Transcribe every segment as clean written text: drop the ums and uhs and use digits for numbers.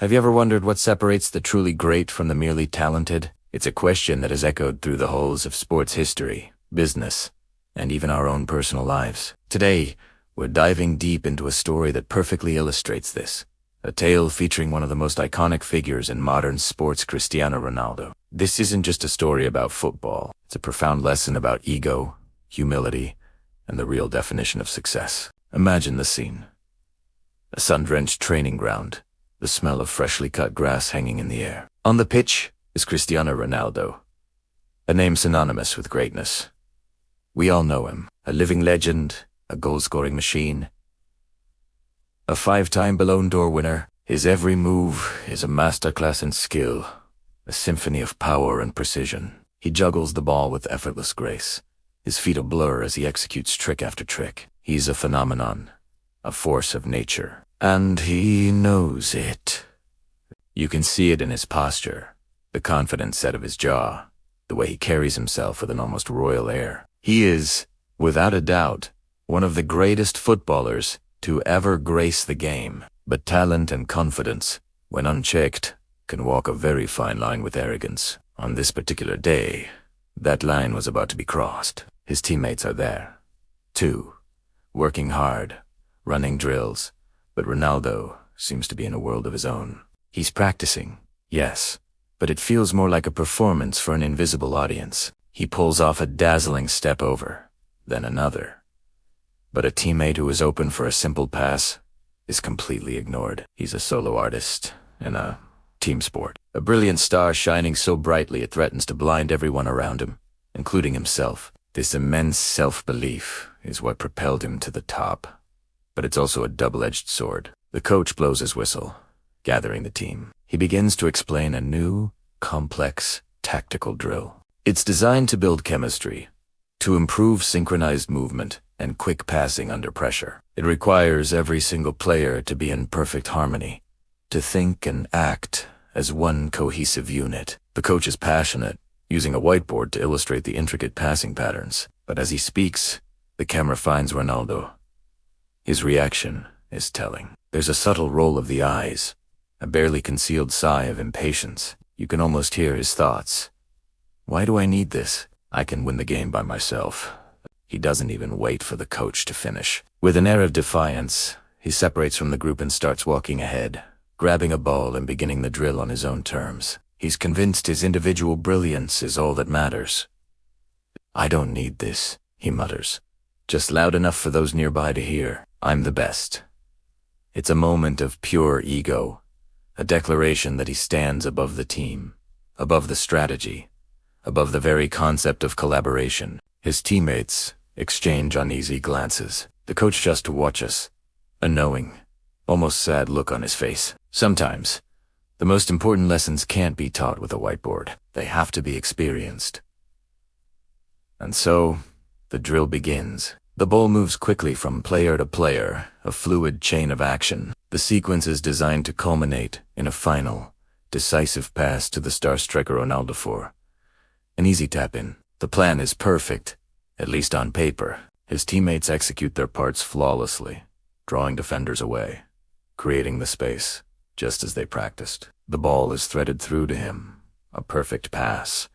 Have you ever wondered what separates the truly great from the merely talented? It's a question that has echoed through the halls of sports history, business, and even our own personal lives. Today, we're diving deep into a story that perfectly illustrates this. A tale featuring one of the most iconic figures in modern sports, Cristiano Ronaldo. This isn't just a story about football. It's a profound lesson about ego, humility, and the real definition of success. Imagine the scene. A sun-drenched training ground, the smell of freshly cut grass hanging in the air. On the pitch is Cristiano Ronaldo, a name synonymous with greatness. We all know him, a living legend, a goal-scoring machine, a 5-time Ballon d'Or winner. His every move is a masterclass in skill, a symphony of power and precision. He juggles the ball with effortless grace, his feet a blur as he executes trick after trick. He's a phenomenon, a force of nature, and he knows it. You can see it in his posture, the confident set of his jaw, the way he carries himself with an almost royal air. He is, without a doubt, one of the greatest footballers to ever grace the game. But talent and confidence, when unchecked, can walk a very fine line with arrogance. On this particular day, that line was about to be crossed. His teammates are there, too, working hard, running drills, but Ronaldo seems to be in a world of his own. He's practicing, yes, but it feels more like a performance for an invisible audience. He pulls off a dazzling step over, then another. But a teammate who is open for a simple pass is completely ignored. He's a solo artist in a team sport. A brilliant star shining so brightly it threatens to blind everyone around him, including himself. This immense self-belief is what propelled him to the top. But it's also a double-edged sword. The coach blows his whistle, gathering the team. He begins to explain a new, complex, tactical drill. It's designed to build chemistry, to improve synchronized movement and quick passing under pressure. It requires every single player to be in perfect harmony, to think and act as one cohesive unit. The coach is passionate, using a whiteboard to illustrate the intricate passing patterns. But as he speaks, the camera finds Ronaldo. His reaction is telling. There's a subtle roll of the eyes, a barely concealed sigh of impatience. You can almost hear his thoughts. Why do I need this? I can win the game by myself. He doesn't even wait for the coach to finish. With an air of defiance, he separates from the group and starts walking ahead, grabbing a ball and beginning the drill on his own terms. He's convinced his individual brilliance is all that matters. I don't need this, he mutters, just loud enough for those nearby to hear. I'm the best. It's a moment of pure ego, a declaration that he stands above the team, above the strategy, above the very concept of collaboration. His teammates exchange uneasy glances. The coach just watches, a knowing, almost sad look on his face. Sometimes, the most important lessons can't be taught with a whiteboard. They have to be experienced. And so, the drill begins. The ball moves quickly from player to player, a fluid chain of action. The sequence is designed to culminate in a final, decisive pass to the star striker Ronaldo for an easy tap-in. The plan is perfect, at least on paper. His teammates execute their parts flawlessly, drawing defenders away, creating the space, just as they practiced. The ball is threaded through to him, a perfect pass,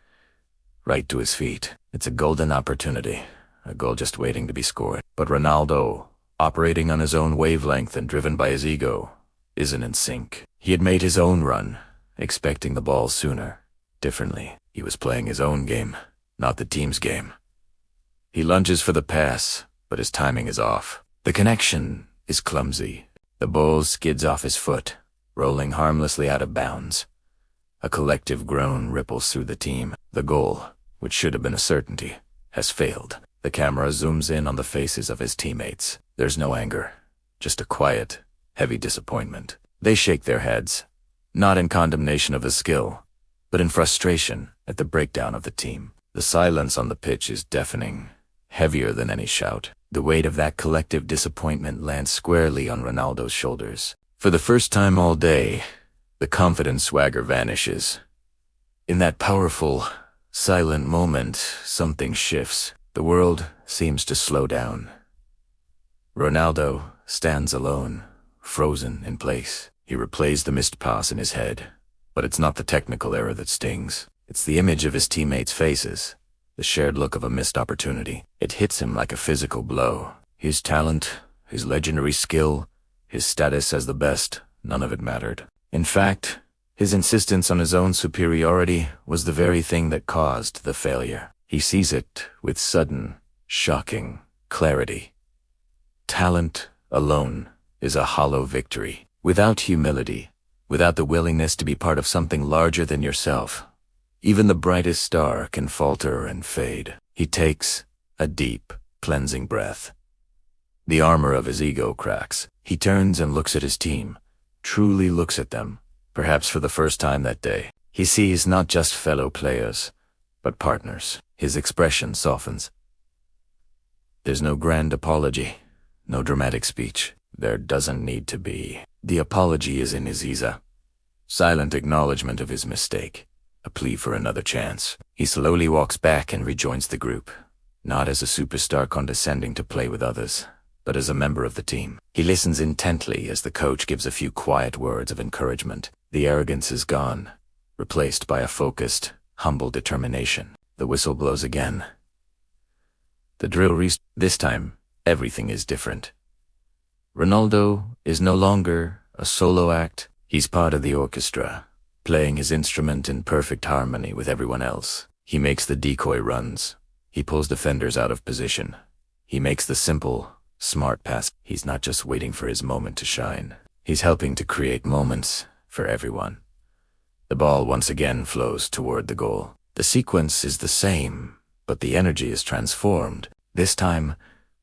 right to his feet. It's a golden opportunity, a goal just waiting to be scored. But Ronaldo, operating on his own wavelength and driven by his ego, isn't in sync. He had made his own run, expecting the ball sooner, differently. He was playing his own game, not the team's game. He lunges for the pass, but his timing is off. The connection is clumsy. The ball skids off his foot, rolling harmlessly out of bounds. A collective groan ripples through the team. The goal, which should have been a certainty, has failed. The camera zooms in on the faces of his teammates. There's no anger, just a quiet, heavy disappointment. They shake their heads, not in condemnation of his skill, but in frustration at the breakdown of the team. The silence on the pitch is deafening, heavier than any shout. The weight of that collective disappointment lands squarely on Ronaldo's shoulders. For the first time all day, the confident swagger vanishes. In that powerful, silent moment, something shifts. The world seems to slow down. Ronaldo stands alone, frozen in place. He replays the missed pass in his head. But it's not the technical error that stings. It's the image of his teammates' faces, the shared look of a missed opportunity. It hits him like a physical blow. His talent, his legendary skill, his status as the best, none of it mattered. In fact, his insistence on his own superiority was the very thing that caused the failure. He sees it with sudden, shocking clarity. Talent alone is a hollow victory. Without humility, without the willingness to be part of something larger than yourself, even the brightest star can falter and fade. He takes a deep, cleansing breath. The armor of his ego cracks. He turns and looks at his team, truly looks at them, perhaps for the first time that day. He sees not just fellow players, but partners. His expression softens. There's no grand apology, no dramatic speech. There doesn't need to be. The apology is in his Iza. Silent acknowledgement of his mistake, a plea for another chance. He slowly walks back and rejoins the group, not as a superstar condescending to play with others, but as a member of the team. He listens intently as the coach gives a few quiet words of encouragement. The arrogance is gone, replaced by a focused, humble determination. The whistle blows again. The drill restarts. This time, everything is different. Ronaldo is no longer a solo act. He's part of the orchestra, playing his instrument in perfect harmony with everyone else. He makes the decoy runs. He pulls defenders out of position. He makes the simple, smart pass. He's not just waiting for his moment to shine. He's helping to create moments for everyone. The ball once again flows toward the goal. The sequence is the same, but the energy is transformed. This time,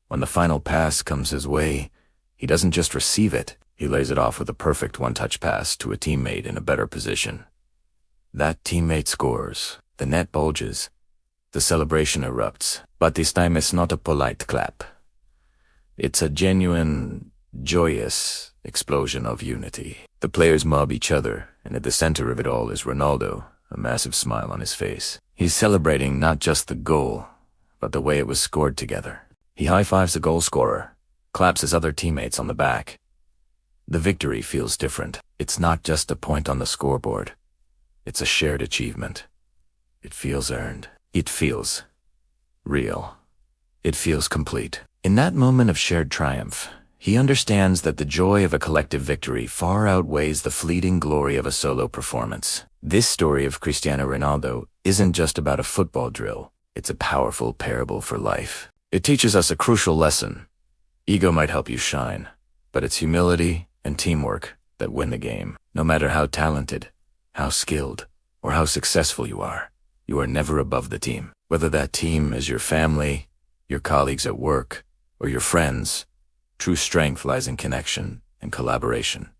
when the final pass comes his way, he doesn't just receive it, he lays it off with a perfect one-touch pass to a teammate in a better position. That teammate scores. The net bulges. The celebration erupts. But this time it's not a polite clap. It's a genuine, joyous explosion of unity. The players mob each other, and at the center of it all is Ronaldo, a massive smile on his face. He's celebrating not just the goal, but the way it was scored together. He high-fives the goal scorer, claps his other teammates on the back. The victory feels different. It's not just a point on the scoreboard. It's a shared achievement. It feels earned. It feels real. It feels complete. In that moment of shared triumph, he understands that the joy of a collective victory far outweighs the fleeting glory of a solo performance. This story of Cristiano Ronaldo isn't just about a football drill. It's a powerful parable for life. It teaches us a crucial lesson. Ego might help you shine, but it's humility and teamwork that win the game. No matter how talented, how skilled, or how successful you are never above the team. Whether that team is your family, your colleagues at work, or your friends, true strength lies in connection and collaboration.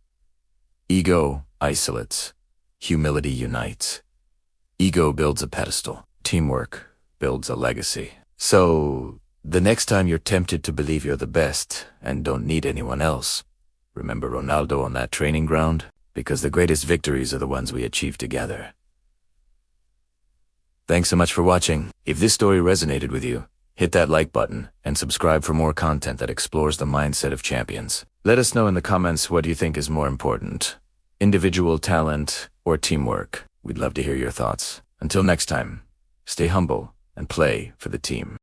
Ego isolates. Humility unites. Ego builds a pedestal. Teamwork builds a legacy. So, the next time you're tempted to believe you're the best and don't need anyone else, remember Ronaldo on that training ground, because the greatest victories are the ones we achieve together. Thanks so much for watching. If this story resonated with you, hit that like button and subscribe for more content that explores the mindset of champions. Let us know in the comments what you think is more important, individual talent or teamwork. We'd love to hear your thoughts. Until next time, stay humble and play for the team.